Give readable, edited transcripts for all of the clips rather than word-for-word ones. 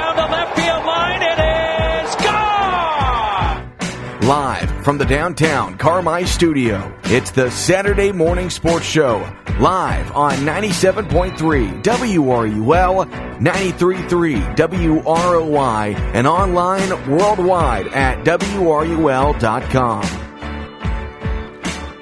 down the left field line. It is gone! Live from the downtown Carmi studio, it's the Saturday Morning Sports Show. Live on 97.3 WRUL, 93.3 WROY, and online worldwide at WRUL.com.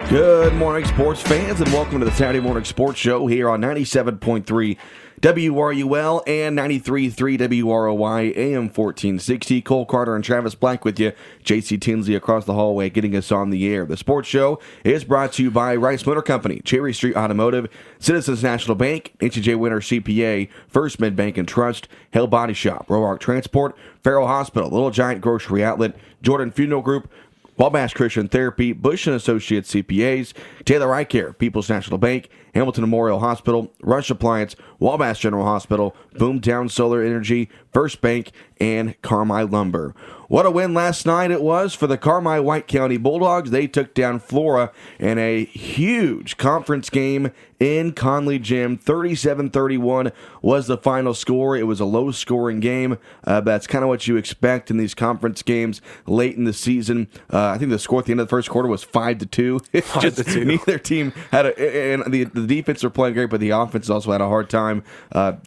Good morning, sports fans, and welcome to the Saturday Morning Sports Show here on 97.3 WRUL and 93.3 WROY, AM 1460. Cole Carter and Travis Black with you. JC Tinsley across the hallway getting us on the air. The sports show is brought to you by Rice Motor Company, Cherry Street Automotive, Citizens National Bank, HJ Winter CPA, First Mid Bank and Trust, Hale Body Shop, Roark Transport, Farrell Hospital, Little Giant Grocery Outlet, Jordan Funeral Group, Wabash Christian Therapy, Bush & Associates CPAs, Taylor Eye Care, People's National Bank, Hamilton Memorial Hospital, Rush Appliance, Wabash General Hospital, Boomtown Solar Energy, First Bank, and Carmi Lumber. What a win last night it was for the Carmi White County Bulldogs. They took down Flora in a huge conference game in Conley Gym. 37-31 was the final score. It was a low-scoring game. That's kind of what you expect in these conference games late in the season. I think the score at the end of the first quarter was 5-2. It's just neither team had and the defense were playing great, but the offense also had a hard time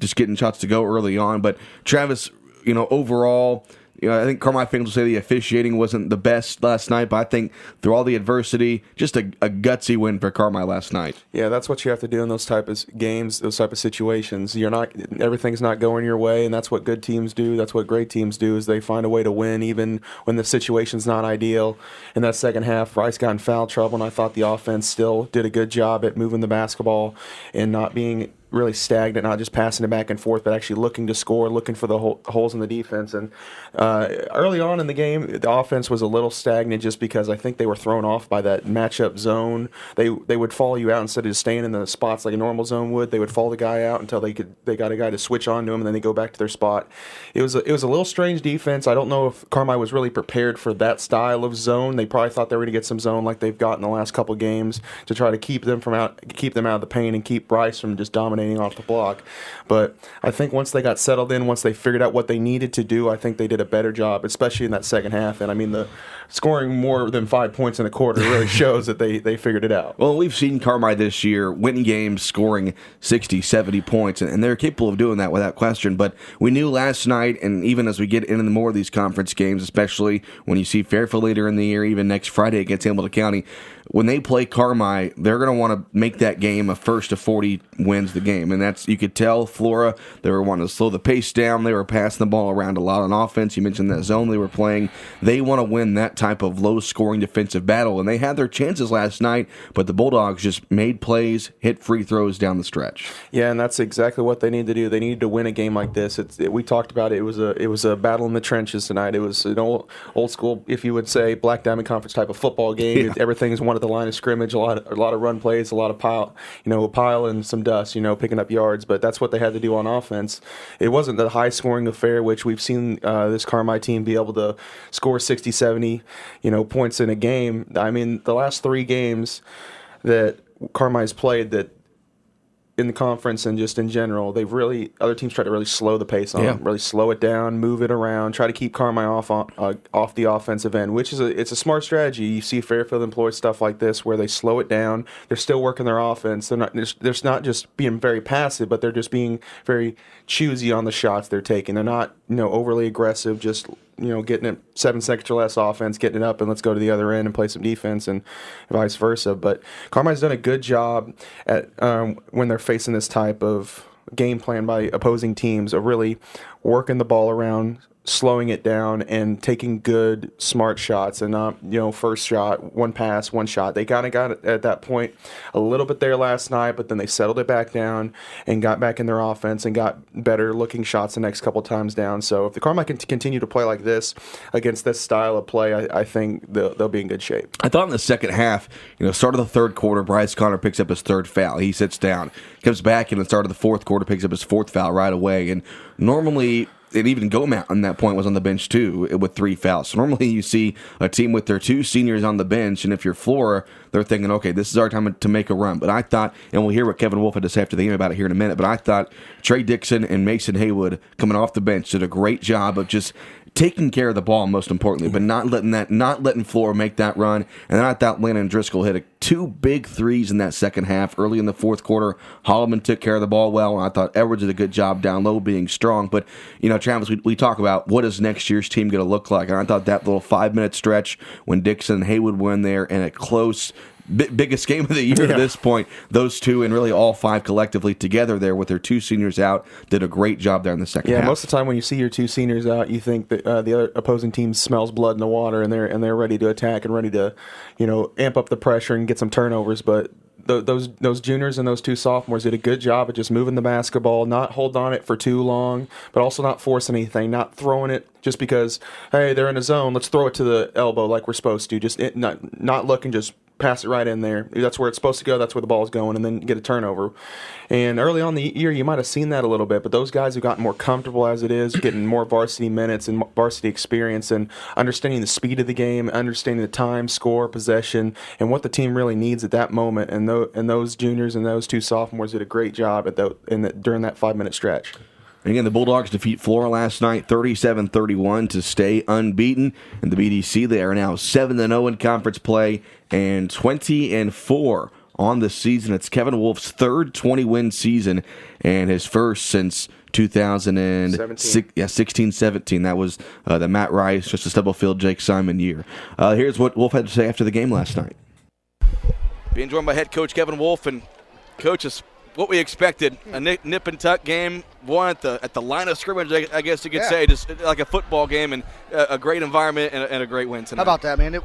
just getting shots to go early on. But Travis, overall, I think Carmi fans will say the officiating wasn't the best last night, but I think through all the adversity, just a gutsy win for Carmi last night. Yeah, that's what you have to do in those type of games, those type of situations. Everything's not going your way, and that's what good teams do. That's what great teams do, is they find a way to win even when the situation's not ideal. In that second half, Rice got in foul trouble, and I thought the offense still did a good job at moving the basketball and not being really stagnant, not just passing it back and forth, but actually looking to score, looking for the holes in the defense. And early on in the game, the offense was a little stagnant just because I think they were thrown off by that matchup zone. They would follow you out instead of just staying in the spots like a normal zone would. They would follow the guy out until they got a guy to switch on to him, and then they go back to their spot. It was a little strange defense. I don't know if Carmi was really prepared for that style of zone. They probably thought they were going to get some zone like they've got in the last couple games to try to keep them out of the paint and keep Rice from just dominating off the block. But I think once they got settled in, once they figured out what they needed to do, I think they did a better job, especially in that second half. And I mean, the scoring more than 5 points in a quarter really shows that they figured it out. Well, we've seen Carmi this year win games scoring 60, 70 points, and they're capable of doing that without question. But we knew last night, and even as we get into more of these conference games, especially when you see Fairfield later in the year, even next Friday against Hamilton County, when they play Carmi, they're going to want to make that game a first to 40 wins the game. And that's, you could tell Flora, they were wanting to slow the pace down. They were passing the ball around a lot on offense. You mentioned that zone they were playing. They want to win that type of low-scoring defensive battle. And they had their chances last night, but the Bulldogs just made plays, hit free throws down the stretch. Yeah, and that's exactly what they need to do. They need to win a game like this. We talked about it. It was a battle in the trenches tonight. It was an old school, if you would say, Black Diamond Conference type of football game. Yeah. Everything is one at the line of scrimmage, a lot of run plays, a lot of pile and some dust, picking up yards. But that's what they had to do on offense. It wasn't the high-scoring affair, which we've seen this Carmi team be able to score 60, 70, points in a game. I mean, the last 3 games that Carmi's played that in the conference and just in general, other teams try to really slow the pace on them, really slow it down, move it around, try to keep Carmi off the offensive end, which is it's a smart strategy. You see Fairfield employ stuff like this where they slow it down. They're still working their offense. They're not just being very passive, but they're just being very choosy on the shots they're taking. They're not overly aggressive, just getting it 7 seconds or less offense, getting it up, and let's go to the other end and play some defense, and vice versa. But Carmi's done a good job at when they're facing this type of game plan by opposing teams of really working the ball around, slowing it down, and taking good, smart shots, and not, first shot, one pass, one shot. They kind of got it at that point a little bit there last night, but then they settled it back down and got back in their offense and got better looking shots the next couple times down. So if the Carmi can continue to play like this against this style of play, I think they'll be in good shape. I thought in the second half, start of the third quarter, Bryce Connor picks up his 3rd foul. He sits down, comes back in the start of the 4th quarter, picks up his 4th foul right away. And normally, and even Gomez on that point was on the bench too with 3 fouls. So normally you see a team with their 2 seniors on the bench, and if you're Flora, they're thinking, okay, this is our time to make a run. But I thought, and we'll hear what Kevin Wolf had to say after the game about it here in a minute, but I thought Trey Dixon and Mason Haywood coming off the bench did a great job of just taking care of the ball, most importantly, but not letting Flora make that run. And then I thought Landon Driscoll hit 2 big threes in that second half. Early in the fourth quarter, Holloman took care of the ball well, and I thought Edwards did a good job down low being strong. But, Travis, we talk about what is next year's team going to look like, and I thought that little 5-minute stretch when Dixon and Haywood were in there and a close biggest game of the year to this point, those 2 and really all 5 collectively together there with their 2 seniors out did a great job there in the second half. Most of the time when you see your 2 seniors out, you think that the other opposing team smells blood in the water and they're ready to attack and ready to, amp up the pressure and get some turnovers. But those juniors and those 2 sophomores did a good job of just moving the basketball, not holding on it for too long, but also not forcing anything, not throwing it just because, hey, they're in a zone, let's throw it to the elbow like we're supposed to. Just not looking, just pass it right in there. That's where it's supposed to go. That's where the ball is going, and then get a turnover. And early on in the year, you might have seen that a little bit, but those guys have gotten more comfortable as it is, getting more varsity minutes and varsity experience and understanding the speed of the game, understanding the time, score, possession, and what the team really needs at that moment. And those juniors and those 2 sophomores did a great job during that 5-minute stretch. Again, the Bulldogs defeat Flora last night, 37-31 to stay unbeaten. And the BDC, they are now 7-0 in conference play and 20-4 on the season. It's Kevin Wolf's 3rd 20-win season and his first since 2016-17. That was the Matt Rice, just a Stubblefield, Jake Simon year. Here's what Wolf had to say after the game last night. Being joined by head coach Kevin Wolf, and coaches, what we expected, a nip and tuck game, one at the line of scrimmage, I guess you could say, just like a football game, and a great environment and a great win tonight. How about that, man?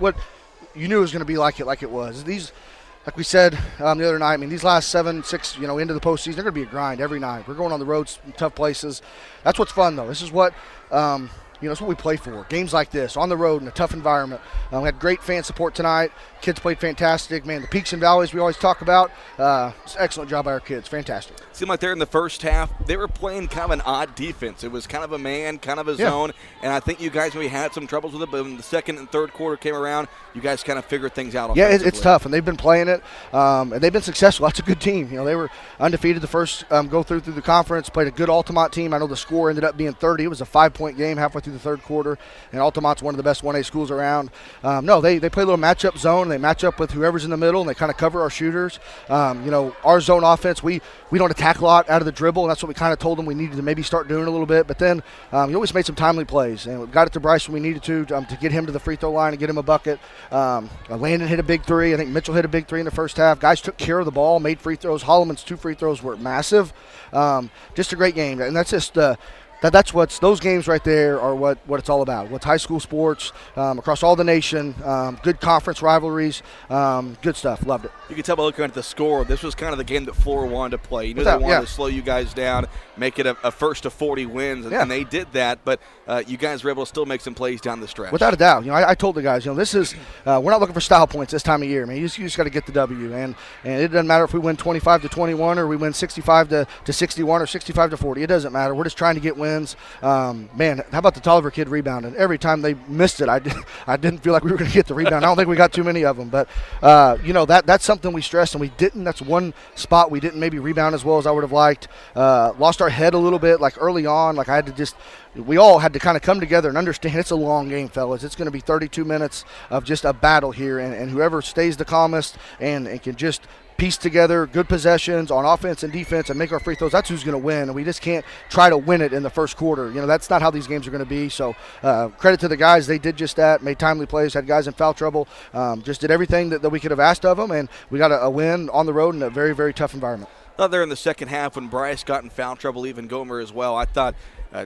You knew it was going to be like it was. These, like we said the other night, these last 7-6, into the postseason, they're going to be a grind every night. We're going on the road, tough places. That's what's fun, though. This is what it's what we play for. Games like this, on the road in a tough environment. We had great fan support tonight. Kids played fantastic. Man, the peaks and valleys we always talk about, it's an excellent job by our kids. Fantastic. Seemed like there in the first half, they were playing kind of an odd defense. It was kind of a man, kind of a zone, and I think you guys maybe had some troubles with it, but when the second and third quarter came around, you guys kind of figured things out. Yeah, it's tough, and they've been playing it, and they've been successful. That's a good team. They were undefeated the first go through the conference, played a good Altamont team. I know the score ended up being 30. It was a 5-point game halfway through the third quarter, and Altamont's one of the best 1A schools around. They play a little matchup zone, and they match up with whoever's in the middle, and they kind of cover our shooters. Our zone offense, we don't attack a lot out of the dribble, and that's what we kind of told them we needed to maybe start doing a little bit. But then we always made some timely plays, and we got it to Bryce when we needed to get him to the free throw line and get him a bucket. Landon hit a big 3. I think Mitchell hit a big 3 in the first half. Guys took care of the ball, made free throws. Holloman's 2 free throws were massive. Just a great game, and that's just that's what's those games right there are what it's all about. What's high school sports across all the nation, good conference rivalries, good stuff. Loved it. You can tell by looking at the score, this was kind of the game that Flora wanted to play. They wanted to slow you guys down, make it a first to 40 wins, and they did that. But you guys were able to still make some plays down the stretch. Without a doubt. I told the guys, this is we're not looking for style points this time of year. You just got to get the W, and it doesn't matter if we win 25-21 or we win 65-61 or 65-40. It doesn't matter. We're just trying to get wins. Man, how about the Tolliver kid rebounding? Every time they missed it, I didn't feel like we were going to get the rebound. I don't think we got too many of them, but that's something we stressed, and we didn't. That's one spot we didn't maybe rebound as well as I would have liked. Lost our head a little bit, like early on. We all had to kind of come together and understand it's a long game, fellas. It's going to be 32 minutes of just a battle here, and whoever stays the calmest and can just piece together good possessions on offense and defense and make our free throws, that's who's going to win. And we just can't try to win it in the first quarter. That's not how these games are going to be. So credit to the guys. They did just that, made timely plays, had guys in foul trouble, just did everything that we could have asked of them, and we got a win on the road in a very, very tough environment. Thought there in the second half when Bryce got in foul trouble, even Gomer as well, I thought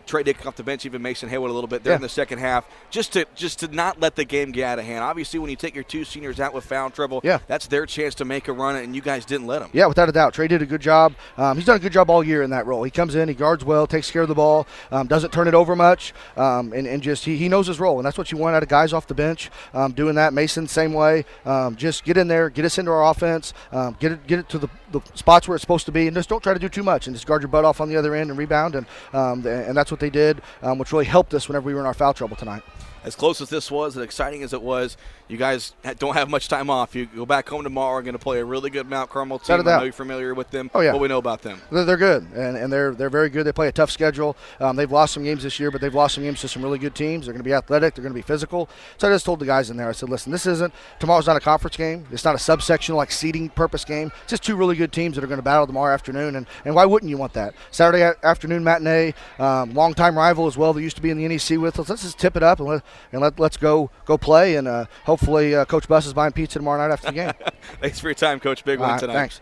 Trey Dick off the bench, even Mason Haywood a little bit there in the second half, just to not let the game get out of hand. Obviously, when you take your 2 seniors out with foul trouble, that's their chance to make a run, and you guys didn't let them. Yeah, without a doubt. Trey did a good job. He's done a good job all year in that role. He comes in, he guards well, takes care of the ball, doesn't turn it over much, and just he knows his role, and that's what you want out of guys off the bench. Doing that, Mason, same way. Just get in there, get us into our offense, get it to the spots where it's supposed to be, and just don't try to do too much, and just guard your butt off on the other end and rebound, and that's what they did, which really helped us whenever we were in our foul trouble tonight. As close as this was, and exciting as it was, you guys don't have much time off. You go back home tomorrow. Are going to play a really good Mount Carmel team. I know you're familiar with them. Oh, yeah. What do we know about them? They're good, and they're very good. They play a tough schedule. They've lost some games this year, but they've lost some games to some really good teams. They're going to be athletic. They're going to be physical. So I just told the guys in there, I said, listen, tomorrow's not a conference game. It's not a subsectional like seeding purpose game. It's just two really good teams that are going to battle tomorrow afternoon, and why wouldn't you want that? Saturday afternoon matinee, long-time rival as well. They used to be in the NEC with us. Let's just tip it up and let's go play, and hopefully Coach Buss is buying pizza tomorrow night after the game. Thanks for your time, Coach. Big one tonight. Thanks.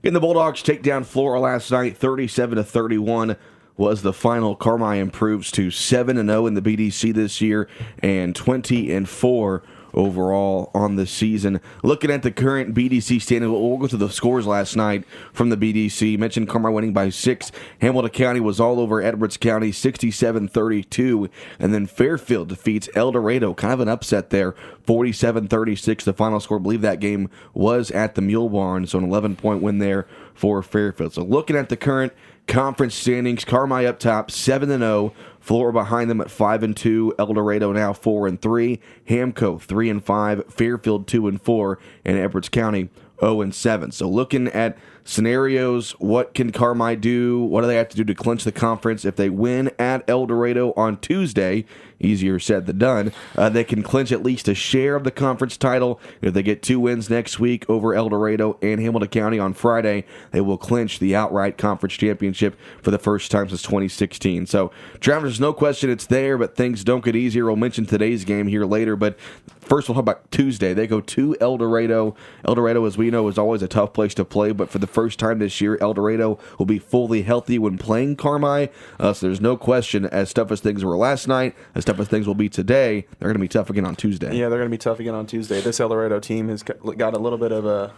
And the Bulldogs take down Flora last night, 37-31 was the final. Carmi improves to 7-0 in the BDC this year and 20-4 overall on the season. Looking at the current BDC standing, we'll go through the scores last night from the BDC. Mentioned Carmi winning by 6. Hamilton County was all over Edwards County, 67-32. And then Fairfield defeats El Dorado. Kind of an upset there, 47-36. The final score, I believe that game was at the Mule Barn, so an 11-point win there for Fairfield. So looking at the current conference standings, Carmi up top, 7-0. Flora behind them at 5-2. El Dorado now 4-3. Hamco 3-5. Fairfield 2-4, and Edwards County 0-7. So looking at scenarios, what can Carmi do? What do they have to do to clinch the conference? If they win at El Dorado on Tuesday, easier said than done, they can clinch at least a share of the conference title. If they get 2 wins next week over El Dorado and Hamilton County on Friday, they will clinch the outright conference championship for the first time since 2016. So, Travis, there's no question it's there, but things don't get easier. We'll mention today's game here later, but first we'll talk about Tuesday. They go to El Dorado. El Dorado, as we know, is always a tough place to play, but for the first time this year, El Dorado will be fully healthy when playing Carmi. So there's no question, as tough as things were last night, as tough as things will be today, they're going to be tough again on Tuesday. Yeah, they're going to be tough again on Tuesday. This El Dorado team has got a little bit of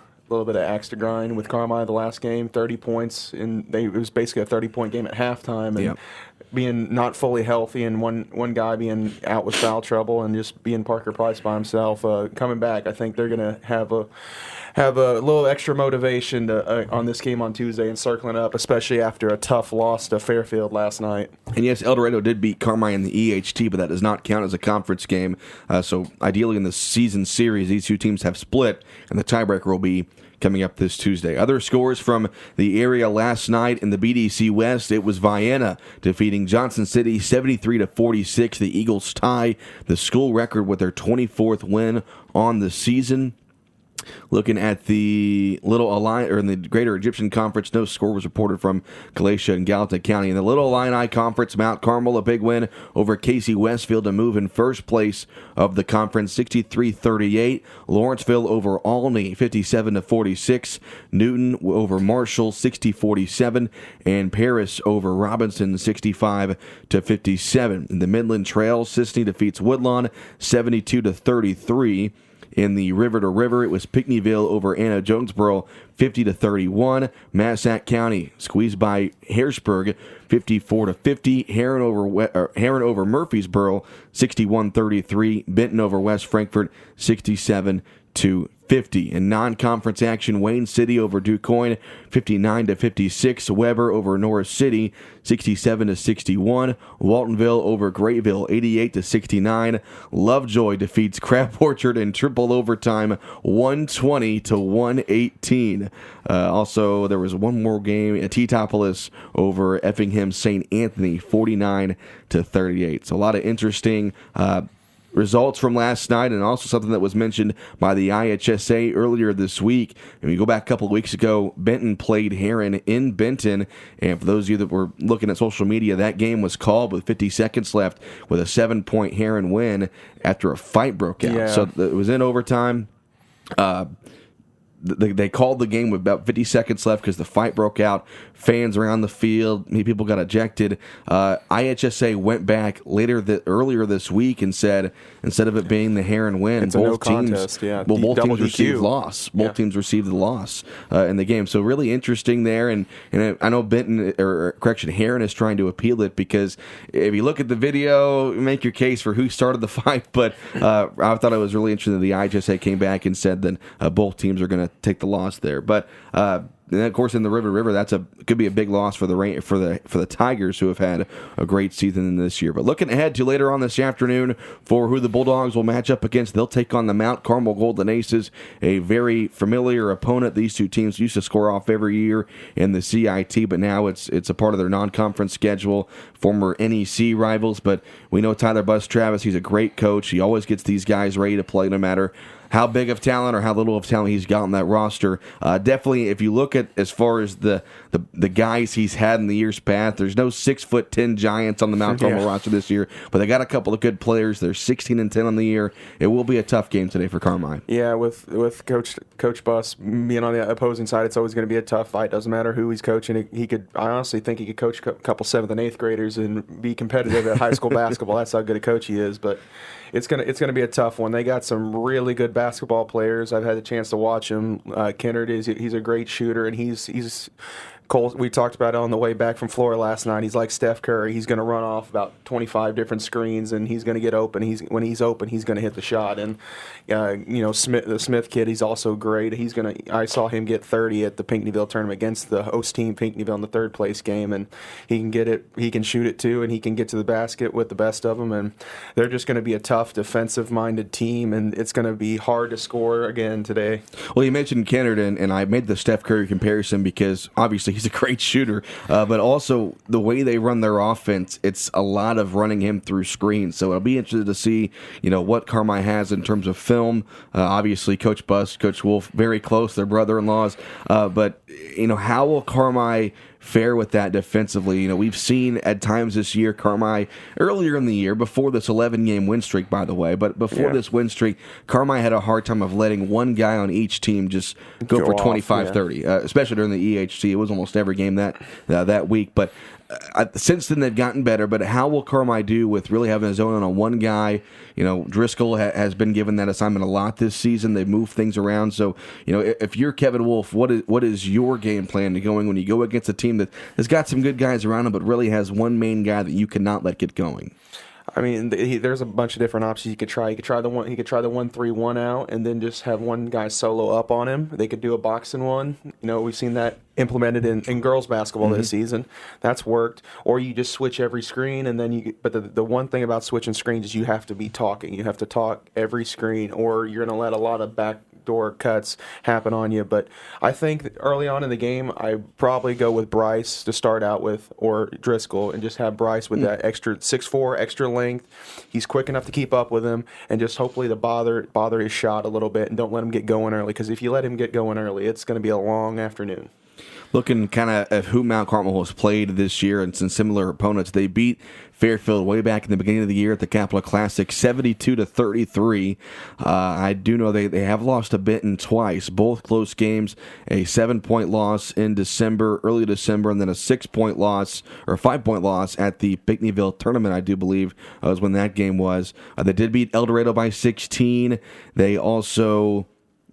axe to grind with Carmi the last game, 30 points, and it was basically a 30-point game at halftime, and being not fully healthy, and one guy being out with foul trouble, and just being Parker Price by himself. Coming back, I think they're going to have a little extra motivation on this game on Tuesday and circling up, especially after a tough loss to Fairfield last night. And yes, El Dorado did beat Carmi in the EHT, but that does not count as a conference game. So ideally in the season series, these two teams have split, and the tiebreaker will be coming up this Tuesday. Other scores from the area last night in the BDC West, it was Vienna defeating Johnson City 73-46. The Eagles tie the school record with their 24th win on the season. Looking at the Little Illini, or in the Greater Egyptian Conference, no score was reported from Galatia and Gallatin County. In the Little Illini Conference, Mount Carmel, a big win over Casey Westfield to move in first place of the conference, 63-38. Lawrenceville over Alney, 57-46. Newton over Marshall, 60-47. And Paris over Robinson, 65-57. In the Midland Trail, Sisney defeats Woodlawn, 72-33. In the River to River, it was Pinckneyville over Anna Jonesboro, 50-31. Massac County squeezed by Harrisburg, 54-50. Heron over Murfreesboro, 61-33. Benton over West Frankfort, 67-50. In non-conference action, Wayne City over DuQuoin, 59-56. Weber over Norris City, 67-61. Waltonville over Grayville, 88-69. Lovejoy defeats Crab Orchard in triple overtime, 120-118. Also, there was one more game, Tetopolis over Effingham St. Anthony, 49-38. So a lot of interesting results from last night, and also something that was mentioned by the IHSA earlier this week. And we go back a couple of weeks ago, Benton played Heron in Benton, and for those of you that were looking at social media, that game was called with 50 seconds left with a 7-point Heron win after a fight broke out. So it was in overtime. They called the game with about 50 seconds left because the fight broke out. Fans around the field, many people got ejected. IHSA went back earlier this week and said instead of it being the Heron win, both teams received loss. Both teams received the loss in the game. So really interesting there. And I know Heron is trying to appeal it because if you look at the video, make your case for who started the fight. But I thought it was really interesting that the IHSA came back and said that both teams are going to take the loss there. But And of course, in the River, could be a big loss for the Tigers, who have had a great season this year. But looking ahead to later on this afternoon for who the Bulldogs will match up against, they'll take on the Mount Carmel Golden Aces, a very familiar opponent. These two teams used to score off every year in the CIT, but now it's a part of their non-conference schedule. Former NEC rivals, but we know Tyler Bus Travis. He's a great coach. He always gets these guys ready to play, no matter how big of talent or how little of talent he's got on that roster. Definitely, if you look at as far as the guys he's had in the years past, there's no 6'10" giants on the Mount Carmel roster this year, but they got a couple of good players. They're 16-10 on the year. It will be a tough game today for Carmi. Yeah, with Coach Bus being on the opposing side, it's always going to be a tough fight. Doesn't matter who he's coaching. I honestly think he could coach a couple 7th and 8th graders and be competitive at high school basketball. That's how good a coach he is. But it's gonna be a tough one. They got some really good basketball players. I've had the chance to watch him. Kennard he's a great shooter, and he's Cole, we talked about it on the way back from Flora last night. He's like Steph Curry. He's going to run off about 25 different screens, and he's going to get open. When he's open, he's going to hit the shot. And the Smith kid, he's also great. I saw him get 30 at the Pinckneyville tournament against the host team Pinckneyville in the 3rd place game, and he can get it. He can shoot it too, and he can get to the basket with the best of them. And they're just going to be a tough, defensive-minded team, and it's going to be hard to score again today. Well, you mentioned Kennard, and I made the Steph Curry comparison because obviously he's a great shooter, but also the way they run their offense, it's a lot of running him through screens. So I'll be interested to see, what Carmi has in terms of film. Obviously, Coach Bus, Coach Wolf, very close, they're brother-in-laws. But how will Carmi fare with that defensively? We've seen at times this year, Carmi, earlier in the year, before this 11-game win streak, by the way, but before this win streak, Carmi had a hard time of letting one guy on each team just go for 25, 30, especially during the EHC. It was almost every game that week, but since then they've gotten better. But how will Carmi do with really having his own on one guy? Driscoll has been given that assignment a lot this season. They move things around. So, if you're Kevin Wolf, what is your game plan to going when you go against a team that has got some good guys around him, but really has one main guy that you cannot let get going? I mean, there's a bunch of different options you could try. He could try the 1-3-1 out, and then just have one guy solo up on him. They could do a boxing one. We've seen that implemented in girls basketball this season. That's worked. Or you just switch every screen, and then But the one thing about switching screens is you have to be talking. You have to talk every screen, or you're going to let a lot of backdoor cuts happen on you. But I think that early on in the game, I probably go with Bryce to start out with, or Driscoll, and just have Bryce with that extra 6'4", extra length. He's quick enough to keep up with him, and just hopefully to bother his shot a little bit, and don't let him get going early. Because if you let him get going early, it's going to be a long afternoon. Looking kind of at who Mount Carmel has played this year and some similar opponents, they beat Fairfield way back in the beginning of the year at the Capital Classic, 72-33. I do know they have lost a bit in twice, both close games. A 7-point loss in early December, and then a 6-point loss or 5-point loss at the Pinckneyville tournament. I do believe was when that game was. They did beat El Dorado by 16. They also.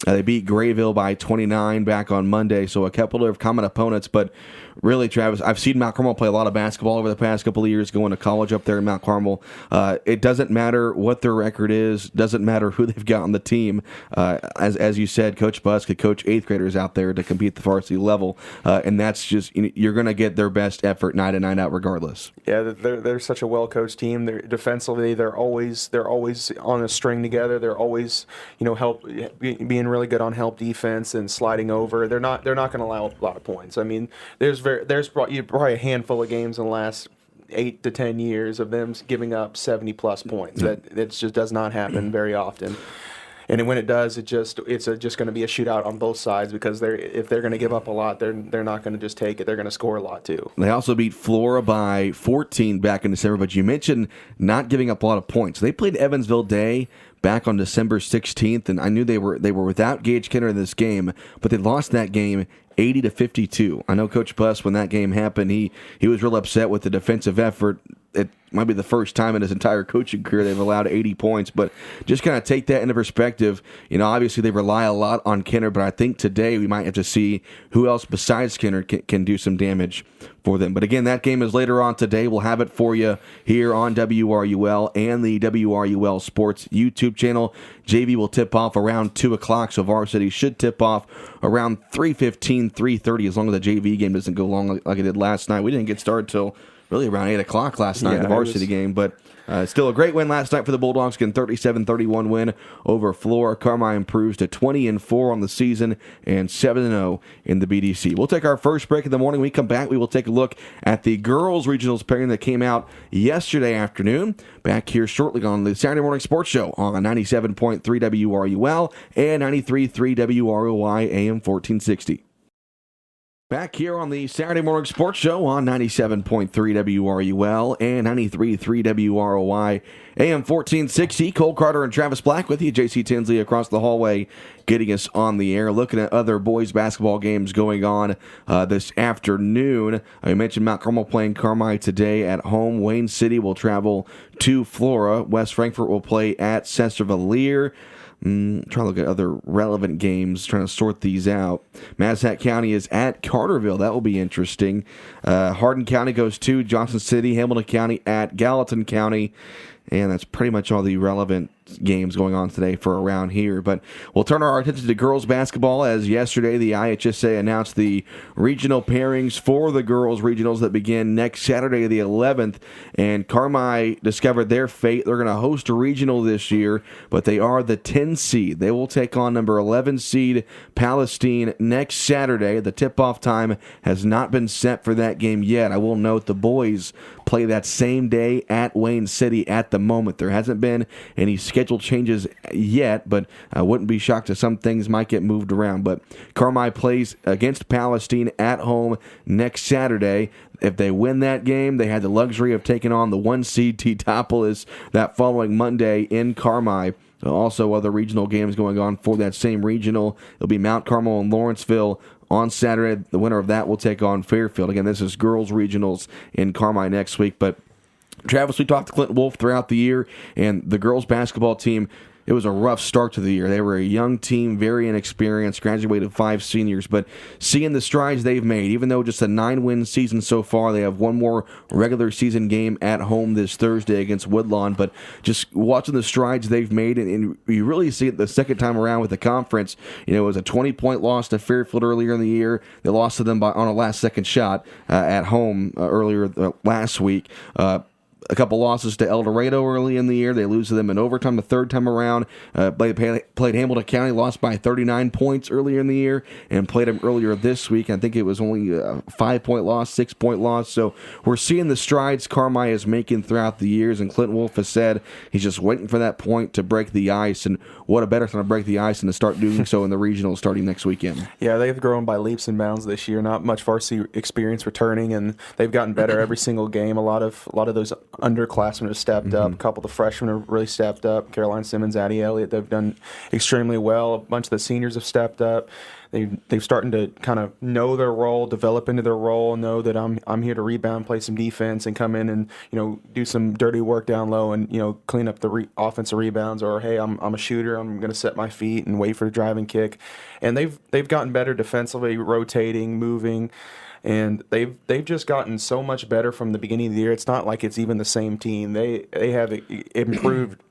They beat Grayville by 29 back on Monday, so a couple of common opponents. But really, Travis, I've seen Mount Carmel play a lot of basketball over the past couple of years, going to college up there in Mount Carmel. It doesn't matter what their record is, doesn't matter who they've got on the team. As you said, Coach Bus could coach 8th graders out there to compete at the varsity level, and that's just you're going to get their best effort night in, night out, regardless. Yeah, they're such a well-coached team. Defensively, they're always on a string together. They're always being really good on help defense and sliding over. They're not going to allow a lot of points. I mean, there's probably a handful of games in the last 8 to 10 years of them giving up 70-plus points. That just does not happen very often. And when it does, it's just going to be a shootout on both sides, because if they're going to give up a lot, they're not going to just take it. They're going to score a lot too. They also beat Flora by 14 back in December, but you mentioned not giving up a lot of points. They played Evansville Day back on December 16th, and I knew they were without Gage Kenner in this game, but they lost that game 80-52. I know Coach Bus, when that game happened, he was real upset with the defensive effort. it might be the first time in his entire coaching career they've allowed 80 points. But just kind of take that into perspective. Obviously they rely a lot on Kenner, but I think today we might have to see who else besides Kenner can do some damage for them. But again, that game is later on today. We'll have it for you here on WRUL and the WRUL Sports YouTube channel. JV will tip off around 2 o'clock, so varsity should tip off around 3:15, 3:30, as long as the JV game doesn't go long like it did last night. We didn't get started till really around 8 o'clock last night, the varsity game. But still a great win last night for the Bulldogs, getting 37-31 win over Flora. Carmi improves to 20-4 on the season and 7-0 in the BDC. We'll take our first break in the morning. When we come back, we will take a look at the girls' regionals pairing that came out yesterday afternoon. Back here shortly on the Saturday Morning Sports Show on 97.3 WRUL and 93.3 WROY AM 1460. Back here on the Saturday Morning Sports Show on 97.3 WRUL and 93.3 WROY AM 1460. Cole Carter and Travis Black with you. JC Tinsley across the hallway getting us on the air. Looking at other boys basketball games going on this afternoon. I mentioned Mount Carmel playing Carmi today at home. Wayne City will travel to Flora. West Frankfort will play at Sestervalier. Trying to look at other relevant games, trying to sort these out. Massac County is at Carterville. That will be interesting. Hardin County goes to Johnson City. Hamilton County at Gallatin County. And that's pretty much all the relevant games going on today for around here. But we'll turn our attention to girls basketball, as yesterday the IHSA announced the regional pairings for the girls regionals that begin next Saturday the 11th. And Carmi discovered their fate. They're going to host a regional this year, but they are the 10 seed. They will take on number 11 seed Palestine next Saturday. The tip-off time has not been set for that game yet. I will note the boys play that same day at Wayne City at the moment. There hasn't been any schedule changes yet, but I wouldn't be shocked if some things might get moved around. But Carmi plays against Palestine at home next Saturday. If they win that game, they had the luxury of taking on the 1 seed Titopolis that following Monday in Carmi. Also, other regional games going on for that same regional. It'll be Mount Carmel and Lawrenceville on Saturday. The winner of that will take on Fairfield. Again, this is girls regionals in Carmi next week. But Travis, we talked to Clinton Wolf throughout the year, and the girls basketball team, it was a rough start to the year. They were a young team, very inexperienced, graduated 5 seniors, but seeing the strides they've made, even though just a 9-win season so far, they have one more regular season game at home this Thursday against Woodlawn, but just watching the strides they've made, and you really see it the second time around with the conference. It was a 20-point loss to Fairfield earlier in the year. They lost to them on a last-second shot at home earlier last week. A couple losses to El Dorado early in the year. They lose to them in overtime the third time around. Played Hamilton County, lost by 39 points earlier in the year, and played them earlier this week. I think it was only a 5-point loss, 6-point loss. So we're seeing the strides Carmi is making throughout the years, and Clinton Wolf has said he's just waiting for that point to break the ice, and what a better time to break the ice than to start doing so in the regional starting next weekend. Yeah, they've grown by leaps and bounds this year. Not much varsity experience returning, and they've gotten better every single game. A lot of those underclassmen have stepped up. A couple of the freshmen have really stepped up. Caroline Simmons, Addie Elliott, they've done extremely well. A bunch of the seniors have stepped up. They've starting to kind of know their role, develop into their role, know that I'm here to rebound, play some defense, and come in and do some dirty work down low and clean up the offensive rebounds. Or hey, I'm a shooter. I'm going to set my feet and wait for the driving kick. And they've gotten better defensively, rotating, moving. And they've just gotten so much better from the beginning of the year. It's not like it's even the same team. They have improved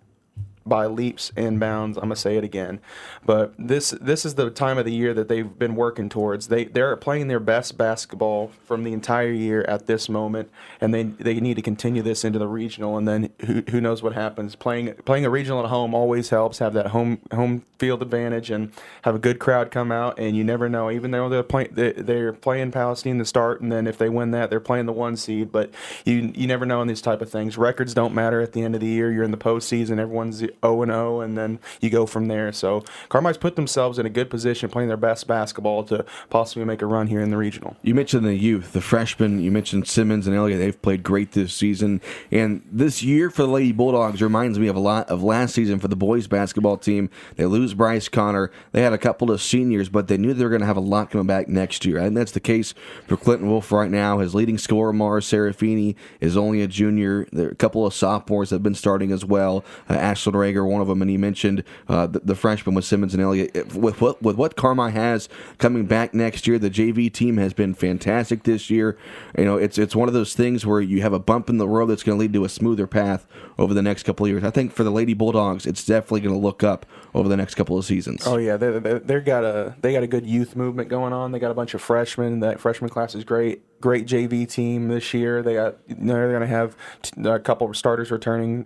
by leaps and bounds. I'm going to say it again. But this is the time of the year that they've been working towards. They're playing their best basketball from the entire year at this moment, and they need to continue this into the regional, and then who knows what happens. Playing a regional at home always helps, have that home field advantage and have a good crowd come out, and you never know. Even though they're playing Palestine to start, and then if they win that, they're playing the 1 seed, but you never know in these type of things. Records don't matter at the end of the year. You're in the postseason. Everyone's 0-0, and then you go from there. So Carmi's put themselves in a good position, playing their best basketball to possibly make a run here in the regional. You mentioned the youth, the freshmen. You mentioned Simmons and Elliott. They've played great this season. And this year for the Lady Bulldogs reminds me of a lot of last season for the boys basketball team. They lose Bryce Connor. They had a couple of seniors, but they knew they were going to have a lot coming back next year. I think that's the case for Clinton Wolf right now. His leading scorer, Mara Serafini, is only a junior. There are a couple of sophomores that have been starting as well. Ashlyn Rager, one of them, and he mentioned the freshman with Simmons and Elliott. With what Carmi has coming back next year, the JV team has been fantastic this year. You know, it's one of those things where you have a bump in the road that's going to lead to a smoother path over the next couple of years. I think for the Lady Bulldogs, it's definitely going to look up over the next couple of seasons. Oh yeah, they got a good youth movement going on. They got a bunch of freshmen. That freshman class is great. Great JV team this year. They're going to have a couple of starters returning.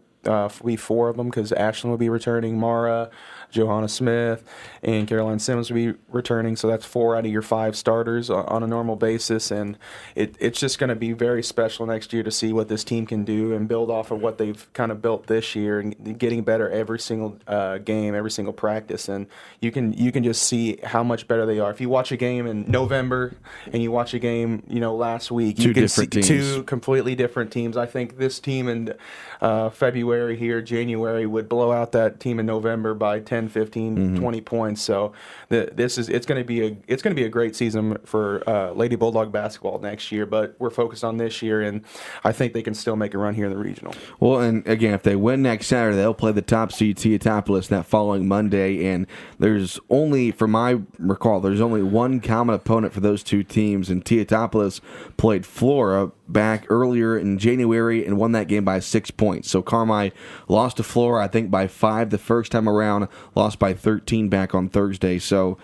We 4 of them because Ashlyn will be returning, Mara, Johanna Smith, and Caroline Simmons will be returning. So that's 4 out of your 5 starters on a normal basis, and it's just going to be very special next year to see what this team can do and build off of what they've kind of built this year and getting better every single game, every single practice, and you can just see how much better they are. If you watch a game in November and you watch a game, last week, you can see teams. 2 completely different teams. I think this team in February here, January, would blow out that team in November by 10, 15, 20 points. So it's going to be a great season for Lady Bulldog basketball next year. But we're focused on this year, and I think they can still make a run here in the regional. Well, and again, if they win next Saturday, they'll play the top seed Teotopolis that following Monday. And there's only, from my recall, there's only one common opponent for those 2 teams, and Teotopolis played Flora back earlier in January and won that game by 6 points. So Carmi lost to Flora, I think, by 5 the first time around, lost by 13 back on Thursday. So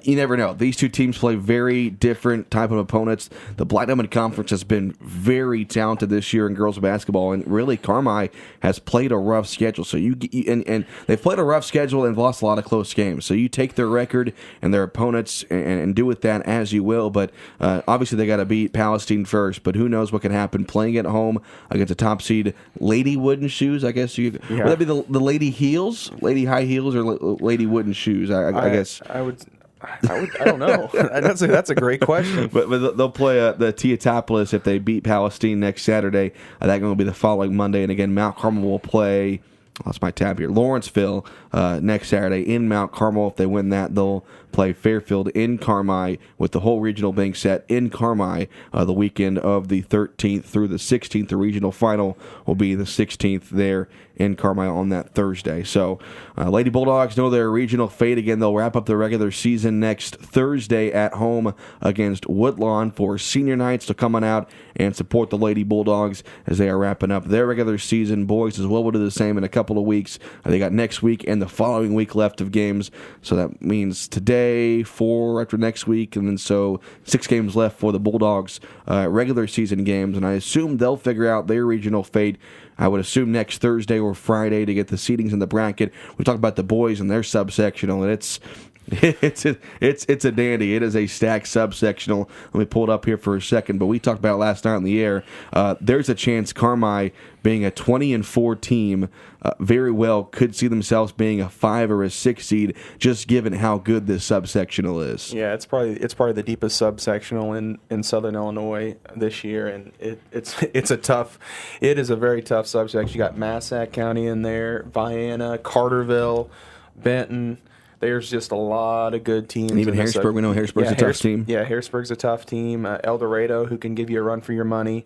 you never know. These 2 teams play very different type of opponents. The Black Diamond Conference has been very talented this year in girls basketball, and really Carmi has played a rough schedule. So and they've played a rough schedule and lost a lot of close games. So you take their record and their opponents and do with that as you will. But obviously they got to beat Palestine first. But who knows what can happen playing at home against a top seed Lady Wooden Shoes. I guess would that be the Lady Heels, Lady High Heels, or Lady Wooden Shoes? I guess I don't know. That's a great question. But they'll play the Teotopolis if they beat Palestine next Saturday. That's going to be the following Monday. And again, Mount Carmel will play. Lost my tab here. Lawrenceville next Saturday in Mount Carmel. If they win that, they'll play Fairfield in Carmi, with the whole regional being set in Carmi the weekend of the 13th through the 16th. The regional final will be the 16th there in Carmi on that Thursday. So Lady Bulldogs know their regional fate. Again, they'll wrap up the regular season next Thursday at home against Woodlawn for senior nights to come on out and support the Lady Bulldogs as they are wrapping up their regular season. Boys as well will do the same in a couple of weeks. They got next week and the following week left of games. So that means today, 4 after next week, and then so 6 games left for the Bulldogs regular season games. And I assume they'll figure out their regional fate, I would assume, next Thursday or Friday to get the seedings in the bracket. We talked about the boys and their subsectional, and it's a dandy. It is a stacked subsectional. Let me pull it up here for a second. But we talked about it last night on the air. There's a chance Carmi, being a 20-4 team, very well could see themselves being a 5 or a 6 seed, just given how good this subsectional is. Yeah, it's probably the deepest subsectional in Southern Illinois this year, and it is a very tough subsection. You got Massac County in there, Vienna, Carterville, Benton. There's just a lot of good teams. And even Harrisburg, we know Harrisburg's a tough team. Yeah, Harrisburg's a tough team. El Dorado, who can give you a run for your money.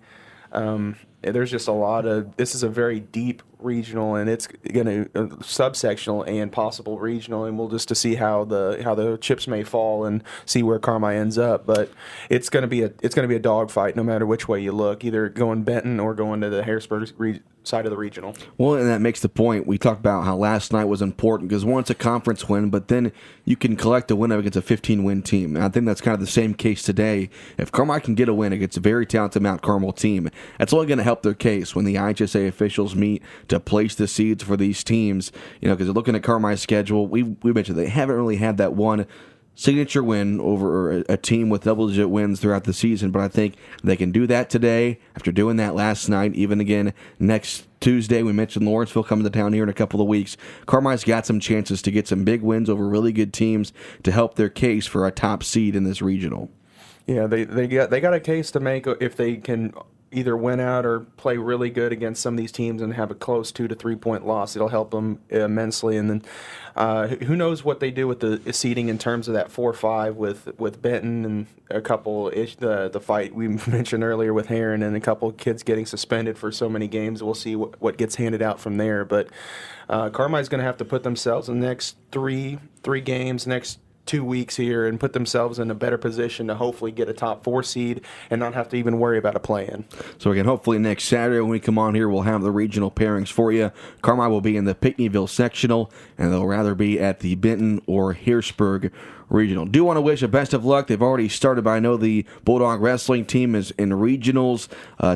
There's just a lot of. This is a very deep regional, and it's going to subsectional and possible regional, and we'll just to see how the chips may fall and see where Carmi ends up. But it's going to be a dogfight no matter which way you look, either going Benton or going to the Harrisburg side of the regional. Well, and that makes the point. We talked about how last night was important because, one, it's a conference win, but then you can collect a win against a 15-win team. And I think that's kind of the same case today. If Carmi can get a win against a very talented Mount Carmel team, that's only going to help their case when the IHSA officials meet to place the seeds for these teams. Because looking at Carmi's schedule, we mentioned they haven't really had that one signature win over a team with double-digit wins throughout the season, but I think they can do that today after doing that last night, even again next Tuesday. We mentioned Lawrenceville coming to town here in a couple of weeks. Carmi's got some chances to get some big wins over really good teams to help their case for a top seed in this regional. Yeah, they got a case to make if they can either win out or play really good against some of these teams and have a close 2 to 3 point loss. It'll help them immensely. And then who knows what they do with the seeding in terms of that 4-5 with Benton and a couple the fight we mentioned earlier with Heron and a couple kids getting suspended for so many games. We'll see what gets handed out from there. But Carmi's going to have to put themselves in the next three games, next 2 weeks here, and put themselves in a better position to hopefully get a top 4 seed and not have to even worry about a play-in. So again, hopefully next Saturday when we come on here, we'll have the regional pairings for you. Carmi will be in the Pinckneyville sectional, and they'll rather be at the Benton or Harrisburg regional. Do want to wish a best of luck. They've already started, but I know the Bulldog wrestling team is in regionals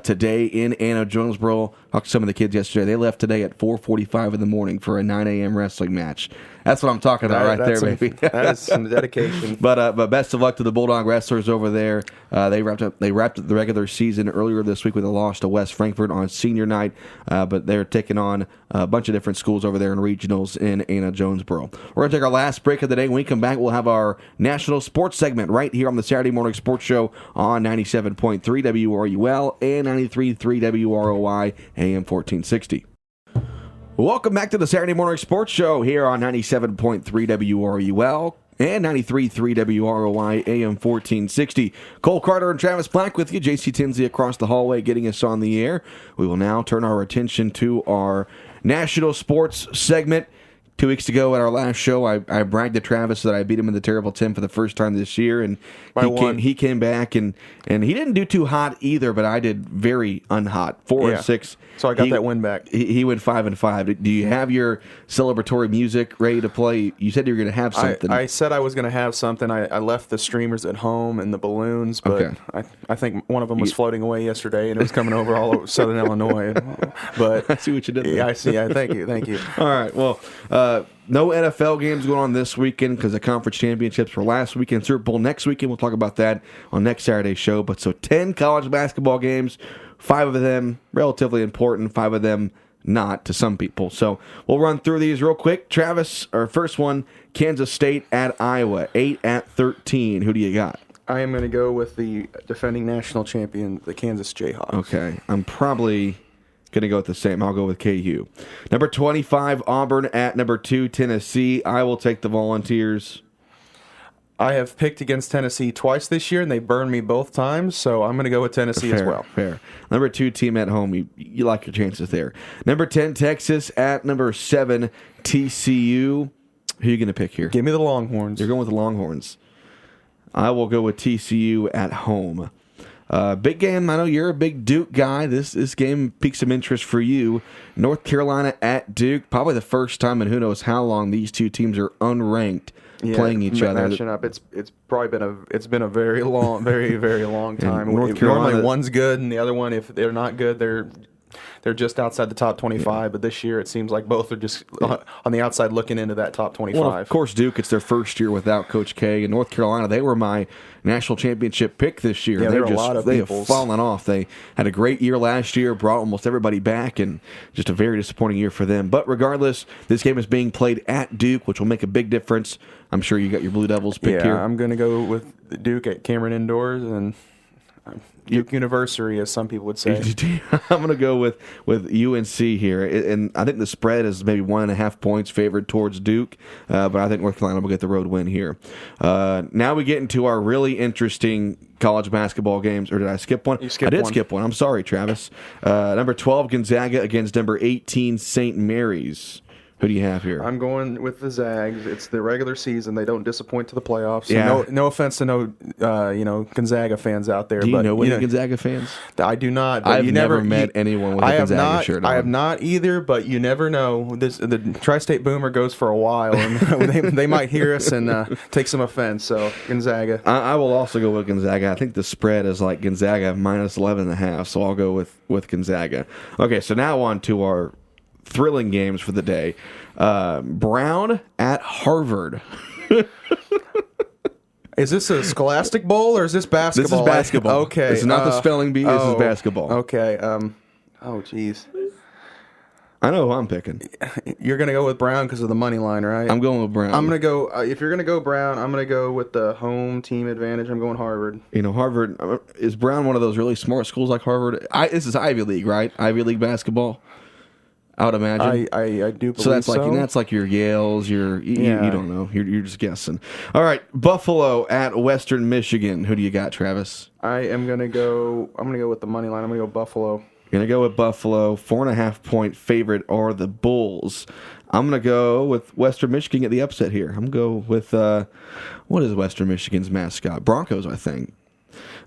today in Anna Jonesboro. Talked to some of the kids yesterday. They left today at 4:45 in the morning for a 9 a.m. wrestling match. That's what I'm talking about right there, baby. That is some dedication. But best of luck to the Bulldog wrestlers over there. They wrapped up the regular season earlier this week with a loss to West Frankfort on senior night. But they're taking on a bunch of different schools over there in regionals in Anna Jonesboro. We're going to take our last break of the day. When we come back, we'll have our national sports segment right here on the Saturday Morning Sports Show on 97.3 WRUL and 93.3 WROY AM 1460. Welcome back to the Saturday Morning Sports Show here on 97.3 WRUL and 93.3 WROY AM 1460. Cole Carter and Travis Black with you. JC Tinsley across the hallway getting us on the air. We will now turn our attention to our national sports segment. 2 weeks ago at our last show, I bragged to Travis that I beat him in the Terrible 10 for the first time this year, and he came back, and he didn't do too hot either, but I did very unhot, 4-6. So I got that win back. He went 5-5. Do you have your celebratory music ready to play? You said you were going to have something. I said I was going to have something. I left the streamers at home and the balloons, but okay. I think one of them was floating away yesterday, and it was coming over all over Southern Illinois. But I see what you did there. Yeah, I see. Thank you. All right, well, no NFL games going on this weekend because the conference championships were last weekend. Super Bowl next weekend. We'll talk about that on next Saturday's show. But so 10 college basketball games, 5 of them relatively important, 5 of them not to some people. So we'll run through these real quick. Travis, our first one, Kansas State at Iowa, 8-13. Who do you got? I am going to go with the defending national champion, the Kansas Jayhawks. Okay, I'm probably going to go with the same. I'll go with KU. Number 25, Auburn at number 2, Tennessee. I will take the Volunteers. I have picked against Tennessee twice this year, and they burned me both times, so I'm going to go with Tennessee as well. Fair. Number 2 team at home. You like your chances there. Number 10, Texas at number 7, TCU. Who are you going to pick here? Give me the Longhorns. You're going with the Longhorns. I will go with TCU at home. Big game. I know you're a big Duke guy. This game piques some interest for you. North Carolina at Duke. Probably the first time in who knows how long these two teams are unranked playing each other. Matching up. It's probably been a very long, very very long time. North Carolina, normally one's good, and the other one, if they're not good, they're just outside the top 25. Yeah. But this year, it seems like both are just on the outside looking into that top 25. Well, of course, Duke, it's their first year without Coach K. And North Carolina, they were my national championship pick this year. Yeah, they have fallen off. They had a great year last year, brought almost everybody back, and just a very disappointing year for them. But regardless, this game is being played at Duke, which will make a big difference. I'm sure you got your Blue Devils picked here. Yeah, I'm going to go with Duke at Cameron Indoors and Duke University, as some people would say. I'm going to go with UNC here, and I think the spread is maybe 1.5 points favored towards Duke, but I think North Carolina will get the road win here. Now we get into our really interesting college basketball games, or did I skip one? I did skip one. I'm sorry, Travis. Number 12, Gonzaga against number 18, St. Mary's. Who do you have here? I'm going with the Zags. It's the regular season. They don't disappoint to the playoffs. So yeah. No offense to Gonzaga fans out there. Do you know any Gonzaga fans? I do not. I've never met anyone with a Gonzaga shirt on. I have not either, but you never know. The Tri-State Boomer goes for a while, and they might hear us and take some offense. So Gonzaga. I will also go with Gonzaga. I think the spread is like Gonzaga minus 11.5, so I'll go with Gonzaga. Okay, so now on to our thrilling games for the day. Brown at Harvard. Is this a Scholastic Bowl or is this basketball? This is basketball. Okay. This is not the spelling bee. This is basketball. Okay. Jeez. I know who I'm picking. You're going to go with Brown because of the money line, right? I'm going with Brown. I'm going to go, if you're going to go Brown, I'm going to go with the home team advantage. I'm going Harvard. You know, Harvard, is Brown one of those really smart schools like Harvard? This is Ivy League, right? Ivy League basketball, I would imagine. I do believe so. That's like your Yales, you don't know. You're just guessing. All right, Buffalo at Western Michigan. Who do you got, Travis? I'm going to go with the money line. I'm going to go Buffalo. Going to go with Buffalo. 4.5-point favorite are the Bulls. I'm going to go with Western Michigan at the upset here. I'm going to go with, what is Western Michigan's mascot? Broncos, I think.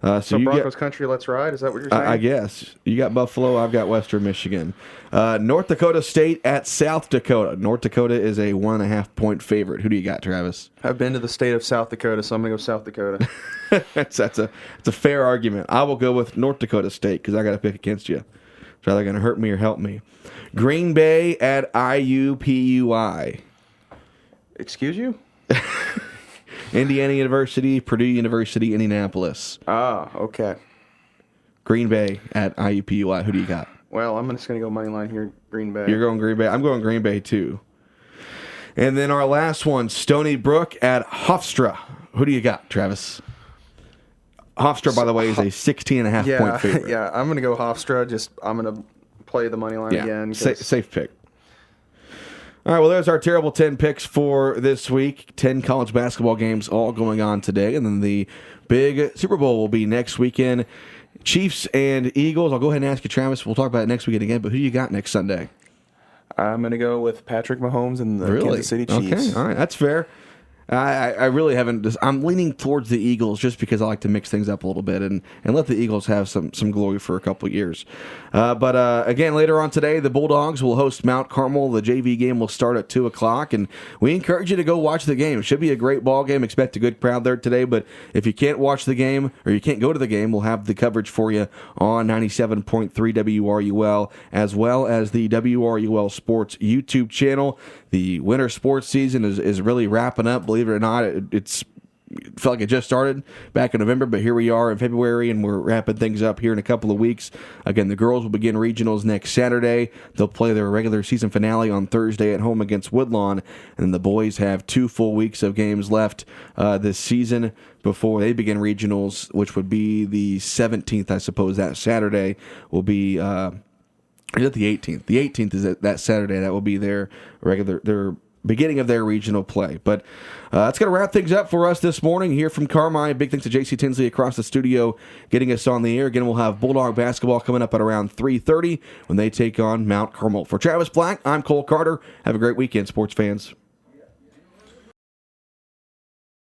So Broncos country, let's ride? Is that what you're saying? I guess. You got Buffalo, I've got Western Michigan. North Dakota State at South Dakota. North Dakota is a 1.5-point favorite. Who do you got, Travis? I've been to the state of South Dakota, so I'm going to go South Dakota. That's a fair argument. I will go with North Dakota State because I got to pick against you. It's either going to hurt me or help me. Green Bay at IUPUI. Excuse you? Indiana University, Purdue University, Indianapolis. Okay. Green Bay at IUPUI. Who do you got? Well, I'm just going to go money line here, Green Bay. You're going Green Bay. I'm going Green Bay too. And then our last one, Stony Brook at Hofstra. Who do you got, Travis? Hofstra, by the way, is a 16.5-point favorite. Yeah, I'm going to go Hofstra. I'm going to play the money line again. Safe pick. All right, well, there's our terrible 10 picks for this week. 10 college basketball games all going on today. And then the big Super Bowl will be next weekend. Chiefs and Eagles. I'll go ahead and ask you, Travis. We'll talk about it next weekend again. But who do you got next Sunday? I'm going to go with Patrick Mahomes and the Kansas City Chiefs. Okay, all right, that's fair. I really haven't. I'm leaning towards the Eagles just because I like to mix things up a little bit and let the Eagles have some glory for a couple of years. But again, later on today, the Bulldogs will host Mount Carmel. The JV game will start at 2 o'clock, and we encourage you to go watch the game. It should be a great ball game. Expect a good crowd there today. But if you can't watch the game or you can't go to the game, we'll have the coverage for you on 97.3 WRUL as well as the WRUL Sports YouTube channel. The winter sports season is really wrapping up. Believe it or not, it felt like it just started back in November, but here we are in February, and we're wrapping things up here in a couple of weeks. Again, the girls will begin regionals next Saturday. They'll play their regular season finale on Thursday at home against Woodlawn, and the boys have 2 full weeks of games left this season before they begin regionals, which would be the 17th, I suppose. That Saturday will be... Is it the 18th? The 18th is that Saturday. That will be their beginning of their regional play. But that's going to wrap things up for us this morning here from Carmi. Big thanks to JC Tinsley across the studio getting us on the air. Again, we'll have Bulldog basketball coming up at around 3:30 when they take on Mount Carmel. For Travis Black, I'm Cole Carter. Have a great weekend, sports fans.